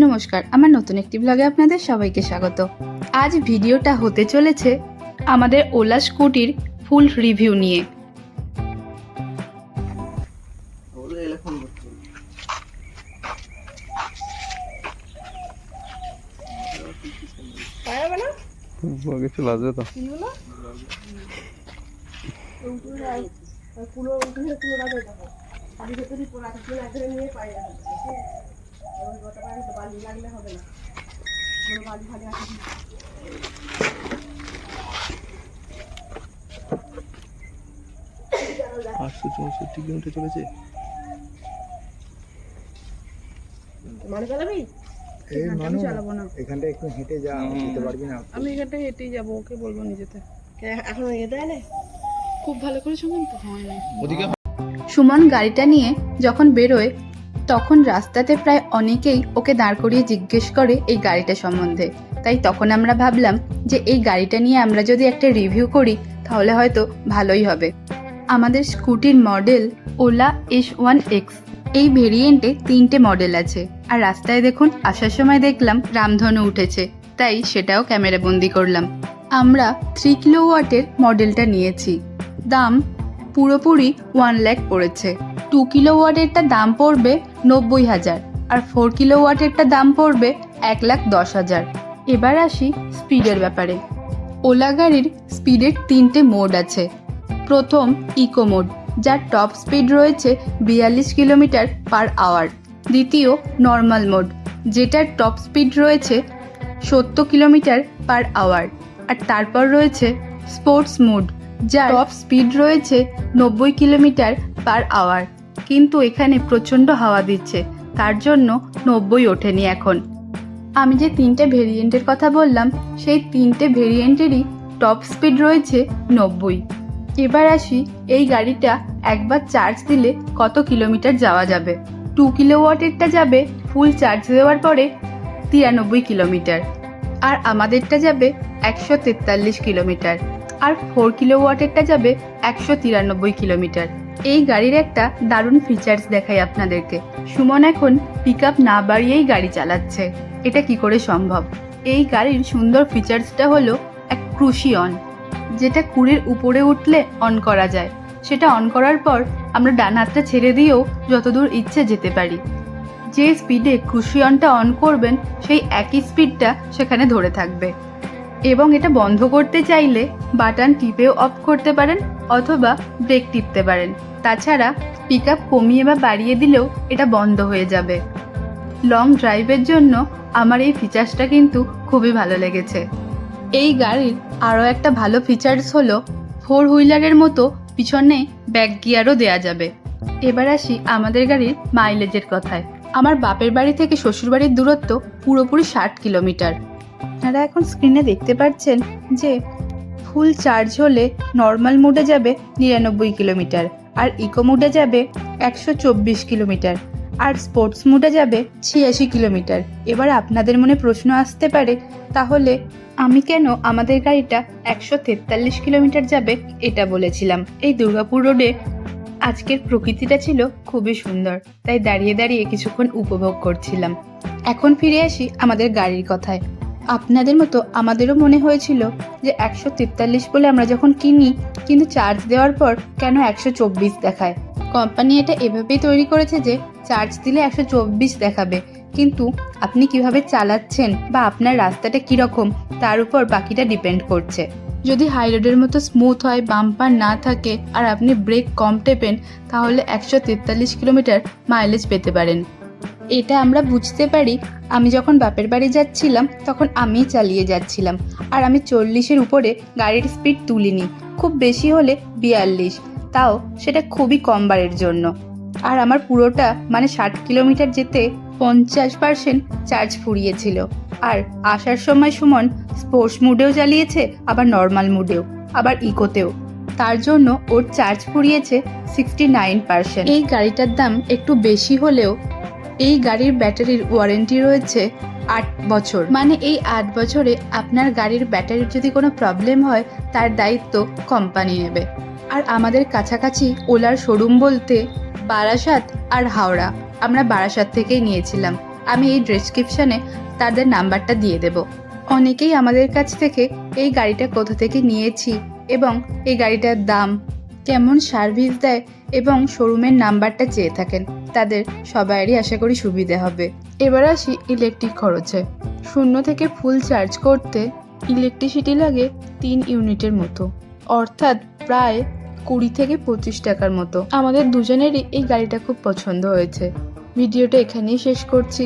নমস্কার, আমার নতুন একটি ব্লগে আপনাদের সবাইকে স্বাগত। আজ ভিডিওটা হতে চলেছে আমাদের ওলা স্কুটির ফুল রিভিউ নিয়ে। কিছু লাগবে তো কিলোমিটার চলেছে। এখানটা একটু হেঁটে যা, যেতে পারবি না? আমি এখানটা হেঁটেই যাবো, ওকে বলবো নিজেতে। এখন যেতে হয় না, খুব ভালো করে সুমন তো হয় না। সুমন গাড়িটা নিয়ে যখন বেরোয় তখন রাস্তাতে প্রায় অনেকেই ওকে দাঁড় করিয়ে জিজ্ঞেস করে এই গাড়িটা সম্বন্ধে। তাই তখন আমরা ভাবলাম যে এই গাড়িটা নিয়ে আমরা যদি একটা রিভিউ করি তাহলে হয়তো ভালোই হবে। আমাদের স্কুটির মডেল ওলা S1X। এই ভেরিয়েন্টে 3টে মডেল আছে। আর রাস্তায় দেখুন, আসার সময় দেখলাম রামধনু উঠেছে, তাই সেটাও ক্যামেরা বন্দি করলাম। আমরা 3 কিলোওয়াটের মডেলটা নিয়েছি। দাম পুরোপুরি 1 লাখ পড়েছে। 2 কিলোওয়াটেরটা দাম পড়বে 90,000 আর 4 কিলোওয়াটেরটা দাম পড়বে 1,10,000। এবার আসি স্পিডের ব্যাপারে। ওলা গাড়ির স্পিডের 3টে মোড আছে। প্রথম ইকো মোড, যার টপ স্পিড রয়েছে 42 কিলোমিটার পার আওয়ার। দ্বিতীয় নর্মাল মোড, যেটার টপ স্পিড রয়েছে 70 কিলোমিটার পার আওয়ার। আর তারপর রয়েছে স্পোর্টস মোড, যার টপ স্পিড রয়েছে 90 কিলোমিটার পার আওয়ার। কিন্তু এখানে প্রচণ্ড হাওয়া দিচ্ছে, তার জন্য 90 ওঠেনি এখন। আমি যে 3টে ভেরিয়েন্টের কথা বললাম, সেই 3টে ভেরিয়েন্টেরই টপ স্পিড রয়েছে 90। এবার আসি এই গাড়িটা একবার চার্জ দিলে কত কিলোমিটার যাওয়া যাবে। 2 কিলোওয়াটেরটা যাবে ফুল চার্জ দেওয়ার পরে 93 কিলোমিটার, আর আমাদেরটা যাবে 143 কিলোমিটার, আর 4 কিলোওয়াটেরটা যাবে 193 কিলোমিটার। এই গাড়ির একটা দারুণ ফিচার্স দেখাই আপনাদেরকে। সুমন এখন পিক আপ না বাড়িয়েই গাড়ি চালাচ্ছে। এটা কি করে সম্ভব? এই গাড়ির সুন্দর ফিচার্সটা হলো এক ক্রুশি অন, যেটা কুড়ির উপরে উঠলে অন করা যায়। সেটা অন করার পর আমরা ডান হাতটা ছেড়ে দিয়েও যতদূর ইচ্ছে যেতে পারি। যে স্পিডে ক্রুশি অনটা অন করবেন সেই একই স্পিডটা সেখানে ধরে থাকবে। এবং এটা বন্ধ করতে চাইলে বাটন টিপেও অফ করতে পারেন অথবা ব্রেক টিপতে পারেন। তাছাড়া পিক আপ কমিয়ে বা বাড়িয়ে দিলেও এটা বন্ধ হয়ে যাবে। লং ড্রাইভের জন্য আমার এই ফিচার্সটা কিন্তু খুবই ভালো লেগেছে। এই গাড়ির আরও একটা ভালো ফিচার্স হলো 4 হুইলারের মতো পিছনে ব্যাক গিয়ারও দেওয়া যাবে। এবার আসি আমাদের গাড়ির মাইলেজের কথায়। আমার বাপের বাড়ি থেকে শ্বশুরবাড়ির দূরত্ব পুরোপুরি 60 কিলোমিটার। আপনারা এখন স্ক্রিনে দেখতে পাচ্ছেন যে ফুল চার্জ হলে নর্মাল মোডে যাবে 99 কিলোমিটার, আর ইকো মোডে যাবে 124 কিলোমিটার, আর স্পোর্টস মোডে যাবে 86 কিলোমিটার। এবার আপনাদের মনে প্রশ্ন আসতে পারে, তাহলে আমি কেন আমাদের গাড়িটা 143 কিলোমিটার যাবে এটা বলেছিলাম? এই দুর্গাপুর রোডে আজকের প্রকৃতিটা ছিল খুবই সুন্দর, তাই দাঁড়িয়ে দাঁড়িয়ে কিছুক্ষণ উপভোগ করছিলাম। এখন ফিরে আসি আমাদের গাড়ির কথায়। আপনাদের মতো আমাদেরও মনে হয়েছিল যে 143 বলে আমরা যখন কিনি, কিন্তু চার্জ দেওয়ার পর কেন 124 দেখায়। কোম্পানি এটা এভাবেই তৈরি করেছে যে চার্জ দিলে 124 দেখাবে, কিন্তু আপনি কিভাবে চালাচ্ছেন বা আপনার রাস্তাটা কীরকম তার উপর বাকিটা ডিপেন্ড করছে। যদি হাই রোডের মতো স্মুথ হয়, বাম্পার না থাকে, আর আপনি ব্রেক কম টেপেন, তাহলে 143 কিলোমিটার মাইলেজ পেতে পারেন। এটা আমরা বুঝতে পারি। আমি যখন বাপের বাড়ি যাচ্ছিলাম তখন আমি চালিয়ে যাচ্ছিলাম, আর আমি 40-এর উপরে গাড়ির স্পিড তুলিনি, খুব বেশি হলে 42, তাও সেটা খুবই কম বারের জন্য। আর আমার পুরোটা মানে 60 কিলোমিটার যেতে 50% চার্জ ফুরিয়েছিল। আর আসার সময় সুমন স্পোর্টস মুডেও চালিয়েছে, আবার নর্মাল মুডেও, আবার ইকোতেও। তার জন্য ওর চার্জ ফুরিয়েছে 69%। এই গাড়িটার দাম একটু বেশি হলেও এই গাড়ির ব্যাটারির ওয়ারেন্টি রয়েছে 8 বছর। মানে এই 8 বছরে আপনার গাড়ির ব্যাটারির যদি কোনো প্রবলেম হয় তার দায়িত্ব কোম্পানি নেবে। আর আমাদের কাছাকাছি ওলার শোরুম বলতে বারাসাত আর হাওড়া। আমরা বারাসাত থেকেই নিয়েছিলাম। আমি এই ডেসক্রিপশানে তাদের নাম্বারটা দিয়ে দেব। অনেকেই আমাদের কাছ থেকে এই গাড়িটা কোথা থেকে নিয়েছি এবং এই গাড়িটার দাম, কেমন সার্ভিস দেয় এবং শোরুমের নাম্বারটা চেয়ে থাকেন। তাদের সবারই আশা করি সুবিধে হবে। এবার আসি ইলেকট্রিক খরচে। 0 থেকে ফুল চার্জ করতে ইলেকট্রিসিটি লাগে 3 ইউনিটের মতো, অর্থাৎ প্রায় 20 থেকে 25 টাকার মতো। আমাদের দুজনেরই এই গাড়িটা খুব পছন্দ হয়েছে। ভিডিওটা এখানেই শেষ করছি।